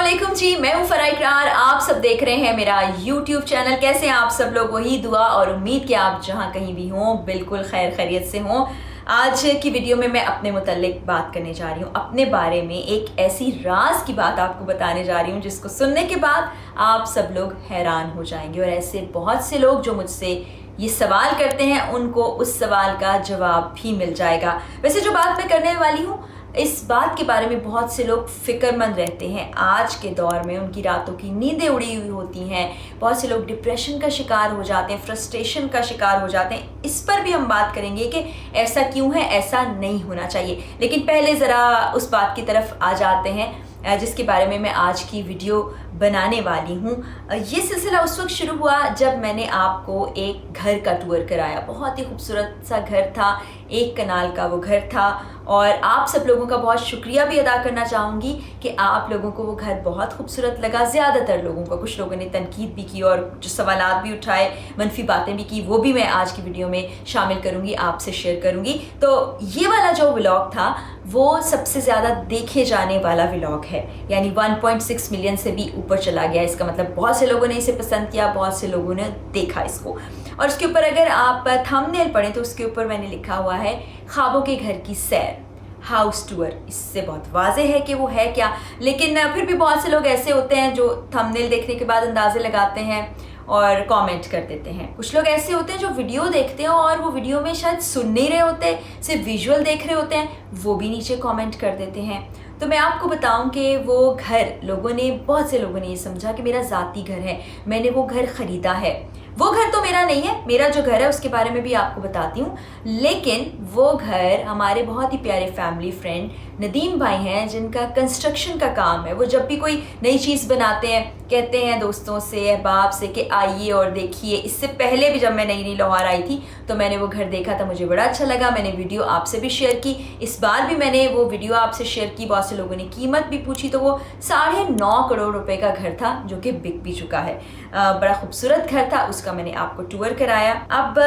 वालेकुम जी, मैं हूं फराह इकरार। आप सब देख रहे हैं मेरा YouTube चैनल। कैसे हैं आप सब लोग? वही दुआ और उम्मीद कि आप जहां कहीं भी हों बिल्कुल खैर खैरियत से हों। आज की वीडियो में मैं अपने मुतल्लिक बात करने जा रही हूँ, अपने बारे में एक ऐसी राज की बात आपको बताने जा रही हूँ जिसको सुनने के बाद आप सब लोग हैरान हो जाएंगे। और ऐसे बहुत से लोग जो मुझसे ये सवाल करते हैं उनको उस सवाल का जवाब भी मिल जाएगा। वैसे जो बात मैं करने वाली हूँ इस बात के बारे में बहुत से लोग फिक्रमंद रहते हैं। आज के दौर में उनकी रातों की नींदें उड़ी हुई होती हैं, बहुत से लोग डिप्रेशन का शिकार हो जाते हैं, फ्रस्ट्रेशन का शिकार हो जाते हैं। इस पर भी हम बात करेंगे कि ऐसा क्यों है, ऐसा नहीं होना चाहिए। लेकिन पहले ज़रा उस बात की तरफ आ जाते हैं जिसके बारे में मैं आज की वीडियो बनाने वाली हूँ। ये सिलसिला उस वक्त शुरू हुआ जब मैंने आपको एक घर का टूर कराया। बहुत ही खूबसूरत सा घर था, एक कनाल का वो घर था। और आप सब लोगों का बहुत शुक्रिया भी अदा करना चाहूँगी कि आप लोगों को वो घर बहुत खूबसूरत लगा। ज़्यादातर लोगों को, कुछ लोगों ने तनकीद भी की और जो सवालात भी उठाए, मनफी बातें भी की, वो भी मैं आज की वीडियो में शामिल करूँगी, आपसे शेयर करूँगी। तो ये वाला जो व्लॉग था वो सबसे ज़्यादा देखे जाने वाला व्लॉग है, यानी 1.6 मिलियन से भी ऊपर चला गया। इसका मतलब बहुत से लोगों ने इसे पसंद किया, बहुत से लोगों ने देखा इसको। और उसके ऊपर अगर आप थंबनेल पढ़ें तो उसके ऊपर मैंने लिखा हुआ है ख्वाबों के घर की सैर, हाउस टूर। इससे बहुत वाज़े है कि वो है क्या, लेकिन फिर भी बहुत से लोग ऐसे होते हैं जो थंबनेल देखने के बाद अंदाज़े लगाते हैं और कमेंट कर देते हैं। कुछ लोग ऐसे होते हैं जो वीडियो देखते हैं और वो वीडियो में शायद सुन नहीं रहे होते, सिर्फ विजुअल देख रहे होते हैं, वो भी नीचे कमेंट कर देते हैं। तो मैं आपको बताऊं कि वो घर बहुत से लोगों ने ये समझा कि मेरा ज़ाती घर है, मैंने वो घर ख़रीदा है। वो घर तो मेरा नहीं है, मेरा जो घर है उसके बारे में भी आपको बताती हूँ। लेकिन वो घर हमारे बहुत ही प्यारे फैमिली फ्रेंड नदीम भाई हैं जिनका कंस्ट्रक्शन का काम है। वो जब भी कोई नई चीज़ बनाते हैं कहते हैं दोस्तों से, अहबाब से कि आइए और देखिए। इससे पहले भी जब मैं नई लाहौर आई थी तो मैंने वो घर देखा था, मुझे बड़ा अच्छा लगा। मैंने वीडियो आपसे भी शेयर की, इस बार भी मैंने वो वीडियो आपसे शेयर की। बहुत से लोगों ने कीमत भी पूछी, तो वो 9.5 करोड़ रुपए का घर था जो कि बिक भी चुका है। बड़ा खूबसूरत घर था, उसका मैंने आपको टूर कराया। अब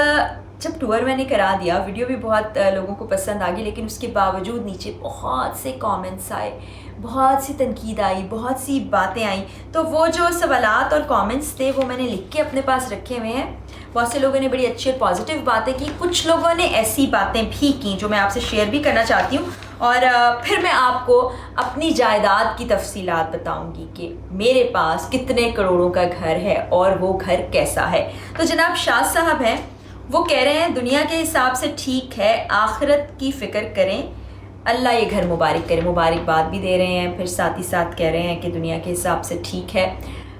जब टूर मैंने करा दिया, वीडियो भी बहुत लोगों को पसंद आ गई, लेकिन उसके बावजूद नीचे बहुत से कमेंट्स आए, बहुत सी तनकीद आई, बहुत सी बातें आई। तो वो जो सवालात और कमेंट्स थे वो मैंने लिख के अपने पास रखे हुए हैं। बहुत से लोगों ने बड़ी अच्छी और पॉजिटिव बातें की, कुछ लोगों ने ऐसी बातें भी की जो मैं आपसे शेयर भी करना चाहती हूँ। और फिर मैं आपको अपनी जायदाद की तफसीलात बताऊंगी कि मेरे पास कितने करोड़ों का घर है और वो घर कैसा है। तो जनाब शाह साहब हैं, वो कह रहे हैं दुनिया के हिसाब से ठीक है, आखिरत की फ़िक्र करें, अल्लाह ये घर मुबारक करे। मुबारकबाद भी दे रहे हैं, फिर साथ ही साथ कह रहे हैं कि दुनिया के हिसाब से ठीक है।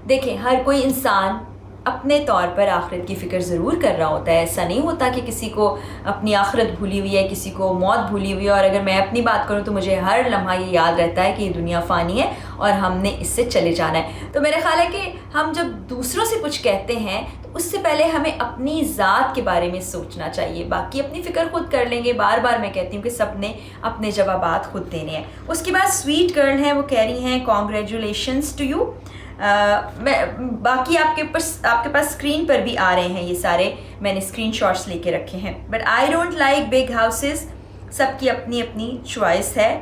देखें, हर कोई इंसान अपने तौर पर आखिरत की फ़िक्र ज़रूर कर रहा होता है। ऐसा नहीं होता कि किसी को अपनी आखिरत भूली हुई है, किसी को मौत भूली हुई है। और अगर मैं अपनी बात करूं तो मुझे हर लम्हा ये याद रहता है कि ये दुनिया फ़ानी है और हमने इससे चले जाना है। तो मेरा ख्याल है कि हम जब दूसरों से कुछ कहते हैं तो उससे पहले हमें अपनी ज़ात के बारे में सोचना चाहिए। बाकी अपनी फ़िक्र खुद कर लेंगे। बार बार मैं कहती हूँ कि सब ने अपने जवाबात खुद देने हैं। उसके बाद स्वीट गर्ल हैं, वो कह रही हैं कॉन्ग्रेचुलेशंस टू यू। बाकी आपके पास स्क्रीन पर भी आ रहे हैं ये सारे, मैंने स्क्रीनशॉट्स लेके रखे हैं। But I don't like big houses, सबकी अपनी अपनी चॉइस है।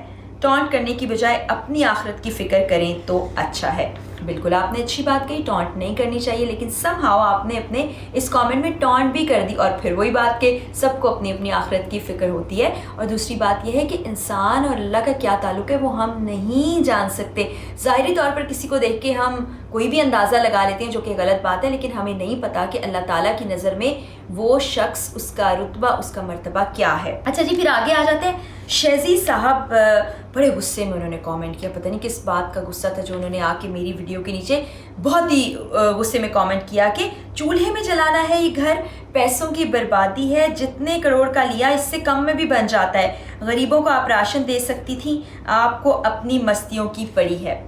टॉन्ट करने की बजाय अपनी आखिरत की फ़िक्र करें तो अच्छा है। बिल्कुल आपने अच्छी बात कही, टॉन्ट नहीं करनी चाहिए, लेकिन समहाउ आपने अपने इस कमेंट में टॉन्ट भी कर दी। और फिर वही बात कि सबको अपनी अपनी आखिरत की फ़िक्र होती है। और दूसरी बात यह है कि इंसान और अल्लाह का क्या ताल्लुक़ है वो हम नहीं जान सकते। ज़ाहिरी तौर पर किसी को देख के हम कोई भी अंदाज़ा लगा लेते हैं, जो कि गलत बात है, लेकिन हमें नहीं पता कि अल्लाह ताला की नज़र में वो शख्स, उसका रुतबा, उसका मर्तबा क्या है। अच्छा जी, फिर आगे आ जाते हैं। शेजी साहब बड़े गुस्से में उन्होंने कमेंट किया, पता नहीं किस बात का गुस्सा था जो उन्होंने आके मेरी वीडियो के नीचे बहुत ही गुस्से में कमेंट किया कि चूल्हे में जलाना है ये घर, पैसों की बर्बादी है, जितने करोड़ का लिया इससे कम में भी बन जाता है, गरीबों को आप राशन दे सकती थी, आपको अपनी मस्तियों की पड़ी है।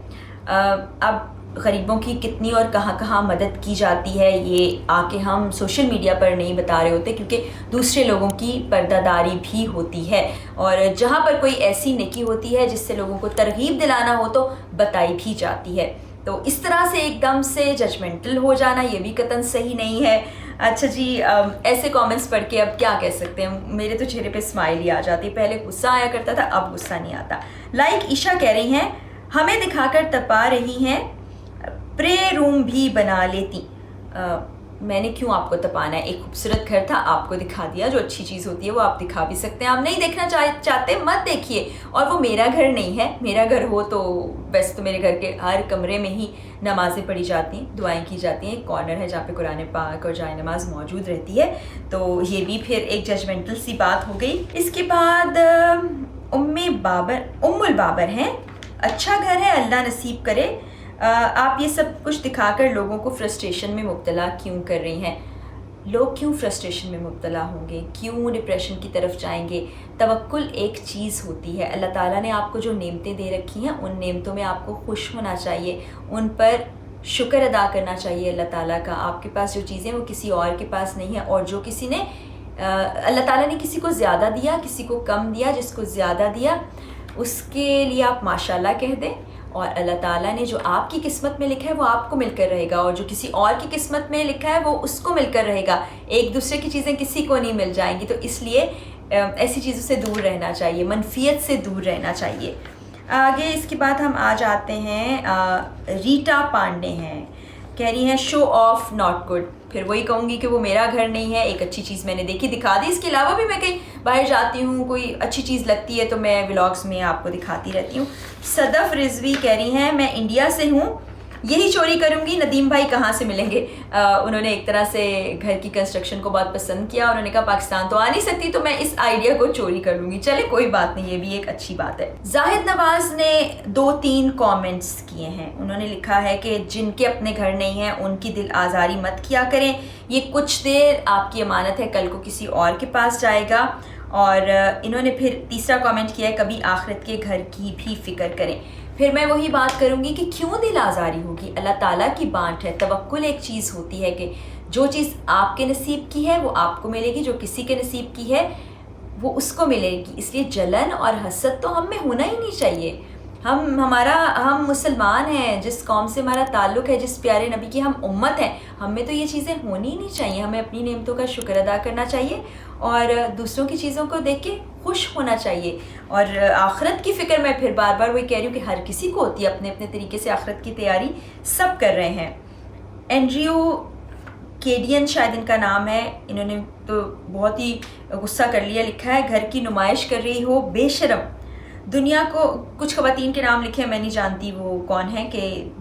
अब गरीबों की कितनी और कहाँ कहाँ मदद की जाती है ये आके हम सोशल मीडिया पर नहीं बता रहे होते, क्योंकि दूसरे लोगों की पर्दादारी भी होती है। और जहाँ पर कोई ऐसी नेकी होती है जिससे लोगों को तरगीब दिलाना हो तो बताई भी जाती है। तो इस तरह से एकदम से जजमेंटल हो जाना ये भी कतई सही नहीं है। अच्छा जी, ऐसे कमेंट्स पढ़ के अब क्या कह सकते हैं, मेरे तो चेहरे पे स्माइल ही आ जाती है। पहले गुस्सा आया करता था, अब गुस्सा नहीं आता। लाइक ईशा कह रही हैं हमें दिखाकर तपा रही हैं, प्रे रूम भी बना लेती। मैंने क्यों आपको तपाना है? एक खूबसूरत घर था, आपको दिखा दिया। जो अच्छी चीज़ होती है वो आप दिखा भी सकते हैं। आप नहीं देखना चाहते मत देखिए। और वो मेरा घर नहीं है। मेरा घर हो तो वैसे तो मेरे घर के हर कमरे में ही नमाज़ें पढ़ी जाती हैं, दुआएं की जाती हैं। एक कॉर्नर है जहाँ पे कुरान पाक और जाए नमाज मौजूद रहती है। तो ये भी फिर एक जजमेंटल सी बात हो गई। इसके बाद उम्मुल बाबर हैं, अच्छा घर है, अल्लाह नसीब करे। आप ये सब कुछ दिखाकर लोगों को फ्रस्ट्रेशन में मुब्तला क्यों कर रही हैं? लोग क्यों फ्रस्ट्रेशन में मुब्तला होंगे? क्यों डिप्रेशन की तरफ जाएंगे? तवक्कुल एक चीज़ होती है। अल्लाह ताला ने आपको जो नेमतें दे रखी हैं, उन नेमतों में आपको खुश होना चाहिए, उन पर शुक्र अदा करना चाहिए अल्लाह ताला का। आपके पास जो चीज़ें वो किसी और के पास नहीं है। और जो किसी ने अल्लाह ताला ने किसी को ज़्यादा दिया, किसी को कम दिया, जिसको ज़्यादा दिया उसके लिए आप माशाल्लाह कह दें। और अल्लाह ताला ने जो आपकी किस्मत में लिखा है वो आपको मिलकर रहेगा, और जो किसी और की किस्मत में लिखा है वो उसको मिलकर रहेगा। एक दूसरे की चीज़ें किसी को नहीं मिल जाएंगी। तो इसलिए ऐसी चीज़ों से दूर रहना चाहिए, मनफियत से दूर रहना चाहिए। आगे इसके बाद हम आ जाते हैं, रीटा पांडे हैं, कह रही हैं शो ऑफ नॉट गुड। फिर वही कहूँगी कि वो मेरा घर नहीं है। एक अच्छी चीज़ मैंने देखी, दिखा दी। इसके अलावा भी मैं कहीं बाहर जाती हूँ, कोई अच्छी चीज़ लगती है तो मैं व्लॉग्स में आपको दिखाती रहती हूँ। सदफ रिजवी कह रही हैं मैं इंडिया से हूँ, यही चोरी करूँगी। नदीम भाई कहाँ से मिलेंगे? उन्होंने एक तरह से घर की कंस्ट्रक्शन को बहुत पसंद किया। उन्होंने कहा पाकिस्तान तो आ नहीं सकती तो मैं इस आइडिया को चोरी कर लूँगी। चले कोई बात नहीं, ये भी एक अच्छी बात है। जाहिद नवाज ने 2-3 कमेंट्स किए हैं। उन्होंने लिखा है कि जिनके अपने घर नहीं है उनकी दिल आज़ारी मत किया करें, ये कुछ देर आपकी अमानत है, कल को किसी और के पास जाएगा। और इन्होंने फिर तीसरा कमेंट किया है कभी आखिरत के घर की भी फिक्र करें। फिर मैं वही बात करूँगी कि क्यों दिल आज़ारी होगी? अल्लाह ताला की बांट है। तवक्कुल एक चीज़ होती है कि जो चीज़ आपके नसीब की है वो आपको मिलेगी, जो किसी के नसीब की है वो उसको मिलेगी। इसलिए जलन और हसद तो हम में होना ही नहीं चाहिए। हम मुसलमान हैं, जिस कौम से हमारा ताल्लुक़ है, जिस प्यारे नबी की हम उम्मत हैं, हम में तो ये चीज़ें होनी ही नहीं चाहिए। हमें अपनी नेमतों का शुक्र अदा करना चाहिए और दूसरों की चीज़ों को देख के खुश होना चाहिए। और आखिरत की फ़िक्र मैं फिर बार बार वही कह रही हूँ कि हर किसी को होती है, अपने अपने तरीके से आखिरत की तैयारी सब कर रहे हैं। एंड्रयू केडियन शायद इनका नाम है, इन्होंने तो बहुत ही गुस्सा कर लिया। लिखा है घर की नुमाइश कर रही हो बेशरम, दुनिया को। कुछ ख़वातीन के नाम लिखे, मैं नहीं जानती वो कौन है, कि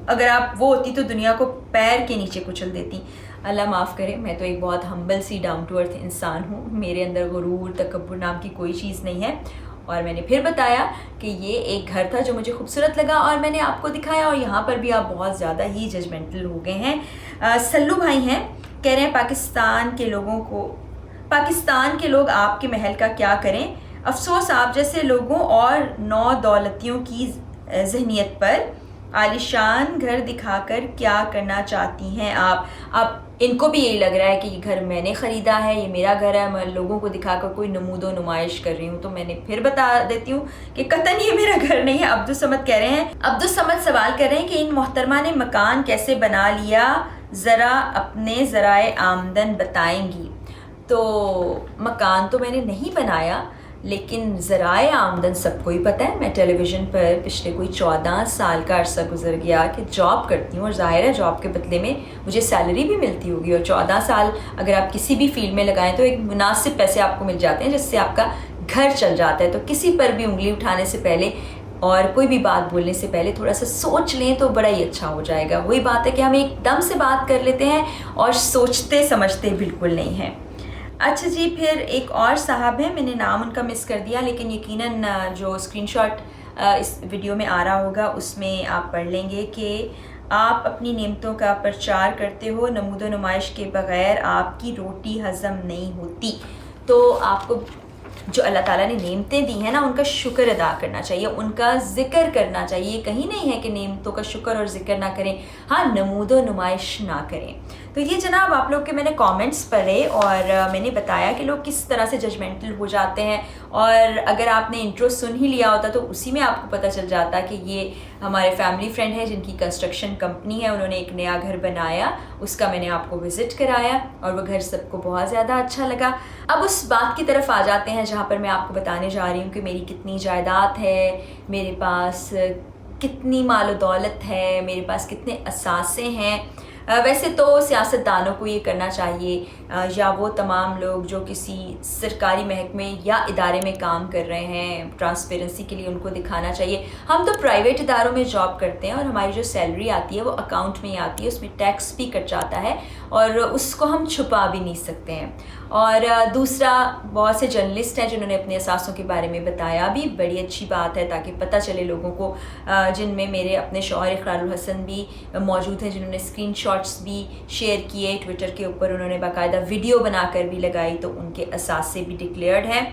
अगर आप वो होती तो दुनिया को पैर के नीचे कुचल देती। अल्लाह माफ़ करे, मैं तो एक बहुत हम्बल सी डाउन टू अर्थ इंसान हूँ। मेरे अंदर गुरूर तकब्बुर नाम की कोई चीज़ नहीं है। और मैंने फिर बताया कि ये एक घर था जो मुझे खूबसूरत लगा और मैंने आपको दिखाया। और यहाँ पर भी आप बहुत ज़्यादा ही जजमेंटल हो गए हैं। सल्लू भाई हैं, कह रहे हैं पाकिस्तान के लोग आपके महल का क्या करें? अफसोस आप जैसे लोगों और नौ दौलतियों की जहनीत पर। आलिशान घर दिखाकर क्या करना चाहती हैं आप? अब इनको भी यही लग रहा है कि ये घर मैंने ख़रीदा है, ये मेरा घर है, मैं लोगों को दिखाकर कोई नमूदो नुमाइश कर रही हूँ। तो मैंने फिर बता देती हूँ कि कतन ये मेरा घर नहीं है। अब्दुल समद कह रहे हैं, अब्दुल समद सवाल कर रहे हैं कि इन मोहतरमा ने मकान कैसे बना लिया, ज़रा अपने ज़राए आमदन बताएंगी? तो मकान तो मैंने नहीं बनाया, लेकिन ज़राए आमदन सबको ही पता है। मैं टेलीविज़न पर पिछले कोई 14 साल का अरसा गुजर गया कि जॉब करती हूँ और ज़ाहिर है जॉब के बदले में मुझे सैलरी भी मिलती होगी। और 14 साल अगर आप किसी भी फील्ड में लगाएं तो एक मुनासिब पैसे आपको मिल जाते हैं जिससे आपका घर चल जाता है। तो किसी पर भी उंगली उठाने से पहले और कोई भी बात बोलने से पहले थोड़ा सा सोच लें तो बड़ा ही अच्छा हो जाएगा। वही बात है कि हम एकदम से बात कर लेते हैं और सोचते समझते बिल्कुल नहीं हैं। अच्छा जी, फिर एक और साहब हैं, मैंने नाम उनका मिस कर दिया, लेकिन यकीनन जो स्क्रीनशॉट इस वीडियो में आ रहा होगा उसमें आप पढ़ लेंगे कि आप अपनी नेमतों का प्रचार करते हो, नमूदो नुमाइश के बग़ैर आपकी रोटी हज़म नहीं होती। तो आपको जो अल्लाह ताला ने नेमतें दी हैं ना, उनका शुक्र अदा करना चाहिए, उनका ज़िक्र करना चाहिए। कहीं नहीं है कि नेमतों का शुक्र और ज़िक्र ना करें, हाँ नमूदो नुमाइश ना करें। तो ये जनाब आप लोग के मैंने कमेंट्स पढ़े और मैंने बताया कि लोग किस तरह से जजमेंटल हो जाते हैं। और अगर आपने इंट्रो सुन ही लिया होता तो उसी में आपको पता चल जाता कि ये हमारे फैमिली फ्रेंड है जिनकी कंस्ट्रक्शन कंपनी है, उन्होंने एक नया घर बनाया, उसका मैंने आपको विज़िट कराया और वो घर सबको बहुत ज़्यादा अच्छा लगा। अब उस बात की तरफ आ जाते हैं जहाँ पर मैं आपको बताने जा रही हूँ कि मेरी कितनी जायदाद है, मेरे पास कितनी मालो दौलत है, मेरे पास कितने असासे हैं। वैसे तो सियासतदानों को ये करना चाहिए, या वो तमाम लोग जो किसी सरकारी महकमे या इदारे में काम कर रहे हैं, ट्रांसपेरेंसी के लिए उनको दिखाना चाहिए। हम तो प्राइवेट इदारों में जॉब करते हैं और हमारी जो सैलरी आती है वो अकाउंट में ही आती है, उसमें टैक्स भी कट जाता है और उसको हम छुपा भी नहीं सकते हैं। और दूसरा, बहुत से जर्नलिस्ट हैं जिन्होंने अपने असासों के बारे में बताया भी, बड़ी अच्छी बात है, ताकि पता चले लोगों को, जिनमें मेरे अपने शौहर इकरारुल हसन भी मौजूद हैं, जिन्होंने स्क्रीनशॉट्स भी शेयर किए ट्विटर के ऊपर, उन्होंने बाकायदा वीडियो बनाकर भी लगाई, तो उनके असासे भी डिक्लेयर्ड हैं।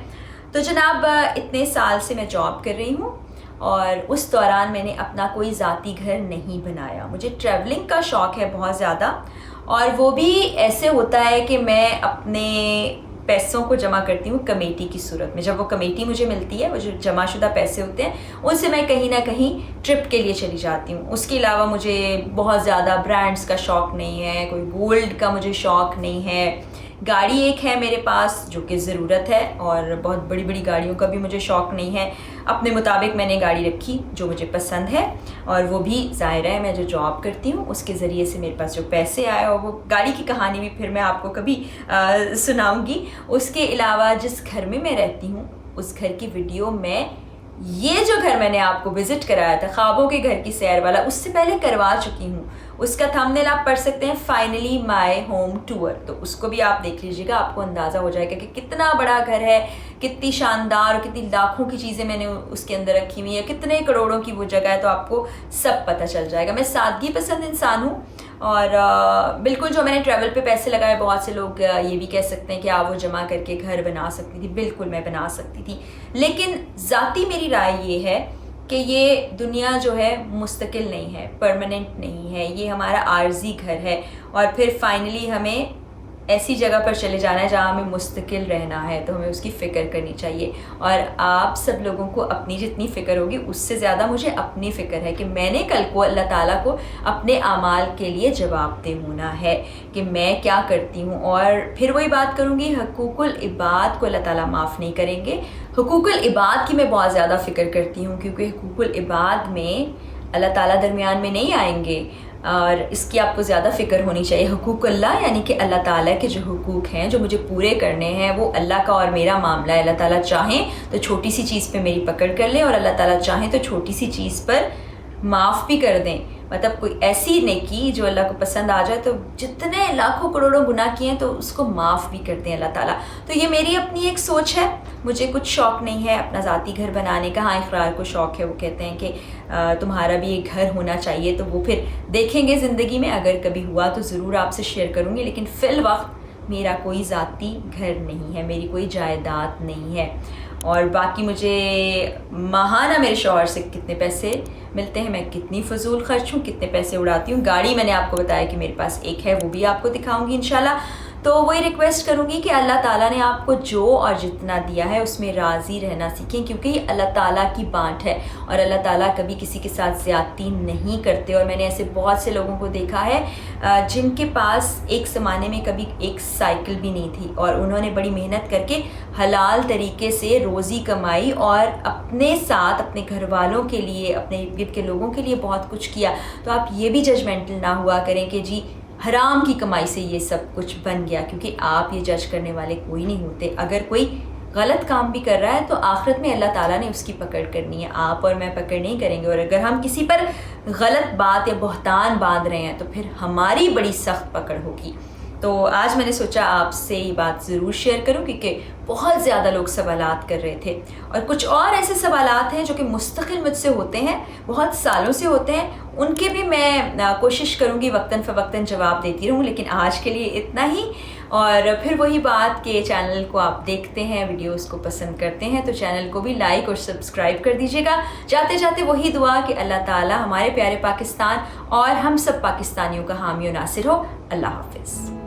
तो जनाब, इतने साल से मैं जॉब कर रही हूँ और उस दौरान मैंने अपना कोई ज़ाती घर नहीं बनाया। मुझे ट्रैवलिंग का शौक़ है बहुत ज़्यादा, और वो भी ऐसे होता है कि मैं अपने पैसों को जमा करती हूँ कमेटी की सूरत में। जब वो कमेटी मुझे मिलती है, वो जो जमाशुदा पैसे होते हैं, उनसे मैं कहीं ना कहीं ट्रिप के लिए चली जाती हूँ। उसके अलावा मुझे बहुत ज़्यादा ब्रांड्स का शौक़ नहीं है, कोई गोल्ड का मुझे शौक़ नहीं है। गाड़ी एक है मेरे पास जो कि ज़रूरत है, और बहुत बड़ी बड़ी गाड़ियों का भी मुझे शौक़ नहीं है। अपने मुताबिक मैंने गाड़ी रखी जो मुझे पसंद है, और वो भी ज़ाहिर है मैं जो जॉब करती हूँ उसके ज़रिए से मेरे पास जो पैसे आए, और वो गाड़ी की कहानी भी फिर मैं आपको कभी सुनाऊंगी। उसके अलावा जिस घर में मैं रहती हूँ उस घर की वीडियो मैं, ये जो घर मैंने आपको विज़िट कराया था, ख्वाबों के घर की सैर वाला, उससे पहले करवा चुकी हूँ। उसका थंबनेल आप पढ़ सकते हैं, फाइनली माय होम टूर। तो उसको भी आप देख लीजिएगा, आपको अंदाज़ा हो जाएगा कि कितना बड़ा घर है, कितनी शानदार और कितनी लाखों की चीज़ें मैंने उसके अंदर रखी हुई है, कितने करोड़ों की वो जगह है। तो आपको सब पता चल जाएगा। मैं सादगी पसंद इंसान हूँ, और बिल्कुल जो मैंने ट्रैवल पे पैसे लगाए, बहुत से लोग ये भी कह सकते हैं कि आप वो जमा करके घर बना सकती थी। बिल्कुल मैं बना सकती थी, लेकिन ज़ाती मेरी राय ये है कि ये दुनिया जो है मुस्तकिल नहीं है, परमानेंट नहीं है, ये हमारा आर्जी घर है, और फिर फाइनली हमें ऐसी जगह पर चले जाना है जहाँ हमें मुस्तकिल रहना है, तो हमें उसकी फ़िक्र करनी चाहिए। और आप सब लोगों को अपनी जितनी फ़िक्र होगी उससे ज़्यादा मुझे अपनी फ़िक्र है कि मैंने कल को अल्लाह ताला को अपने आमाल के लिए जवाबदेह होना है कि मैं क्या करती हूँ। और फिर वही बात करूँगी, हुकूकुल इबाद को अल्लाह ताला माफ़ नहीं करेंगे। हुकूकुल इबाद की मैं बहुत ज़्यादा फ़िक्र करती हूँ, क्योंकि हुकूकुल इबाद में अल्लाह ताला दरमियान में नहीं आएंगे, और इसकी आपको ज़्यादा फ़िक्र होनी चाहिए। हुकूकुल्लाह यानी कि अल्लाह ताला के जो हुकूक हैं जो मुझे पूरे करने हैं, वो अल्लाह का और मेरा मामला है। अल्लाह ताला चाहें तो छोटी सी चीज़ पे मेरी पकड़ कर लें, और अल्लाह ताला चाहें तो छोटी सी चीज़ पर माफ़ भी कर दें। मतलब कोई ऐसी नेकी जो अल्लाह को पसंद आ जाए, तो जितने लाखों करोड़ों गुनाह किए हैं तो उसको माफ़ भी करते हैं अल्लाह ताला। तो ये मेरी अपनी एक सोच है। मुझे कुछ शौक़ नहीं है अपना ज़ाती घर बनाने का। हाँ, इकरार को शौक़ है, वो कहते हैं कि तुम्हारा भी एक घर होना चाहिए। तो वो फिर देखेंगे ज़िंदगी में, अगर कभी हुआ तो ज़रूर आपसे शेयर करूँगी। लेकिन फ़िल वक्त मेरा कोई ज़ाती घर नहीं है, मेरी कोई जायदाद नहीं है। और बाकी मुझे माहाना मेरे शौहर से कितने पैसे मिलते हैं, मैं कितनी फजूल खर्च हूँ, कितने पैसे उड़ाती हूँ। गाड़ी मैंने आपको बताया कि मेरे पास एक है, वो भी आपको दिखाऊंगी इंशाल्लाह। तो वही रिक्वेस्ट करूँगी कि अल्लाह ताला ने आपको जो और जितना दिया है उसमें राज़ी रहना सीखें, क्योंकि ये अल्लाह ताला की बाँट है, और अल्लाह ताला कभी किसी के साथ ज़्यादती नहीं करते। और मैंने ऐसे बहुत से लोगों को देखा है जिनके पास एक ज़माने में कभी एक साइकिल भी नहीं थी, और उन्होंने बड़ी मेहनत करके हलाल तरीके से रोज़ी कमाई और अपने साथ अपने घर वालों के लिए, अपने इर्द गिर्द के लोगों के लिए बहुत कुछ किया। तो आप ये भी जजमेंटल ना हुआ करें कि जी हराम की कमाई से ये सब कुछ बन गया, क्योंकि आप ये जज करने वाले कोई नहीं होते। अगर कोई गलत काम भी कर रहा है तो आखिरत में अल्लाह ताला ने उसकी पकड़ करनी है, आप और मैं पकड़ नहीं करेंगे। और अगर हम किसी पर गलत बात या बहतान बांध रहे हैं तो फिर हमारी बड़ी सख्त पकड़ होगी। तो आज मैंने सोचा आपसे ये बात ज़रूर शेयर करूं, क्योंकि बहुत ज़्यादा लोग सवालात कर रहे थे, और कुछ और ऐसे सवालात हैं जो कि मुस्तकिल मुझसे होते हैं, बहुत सालों से होते हैं। उनके भी मैं कोशिश करूंगी वक्तन फ़वक्तन जवाब देती रहूं। लेकिन आज के लिए इतना ही। और फिर वही बात कि चैनल को आप देखते हैं, वीडियोस को पसंद करते हैं, तो चैनल को भी लाइक और सब्सक्राइब कर दीजिएगा। जाते जाते वही दुआ कि अल्लाह ताला हमारे प्यारे पाकिस्तान और हम सब पाकिस्तानियों का हामी और नासिर हो। अल्लाह हाफिज़।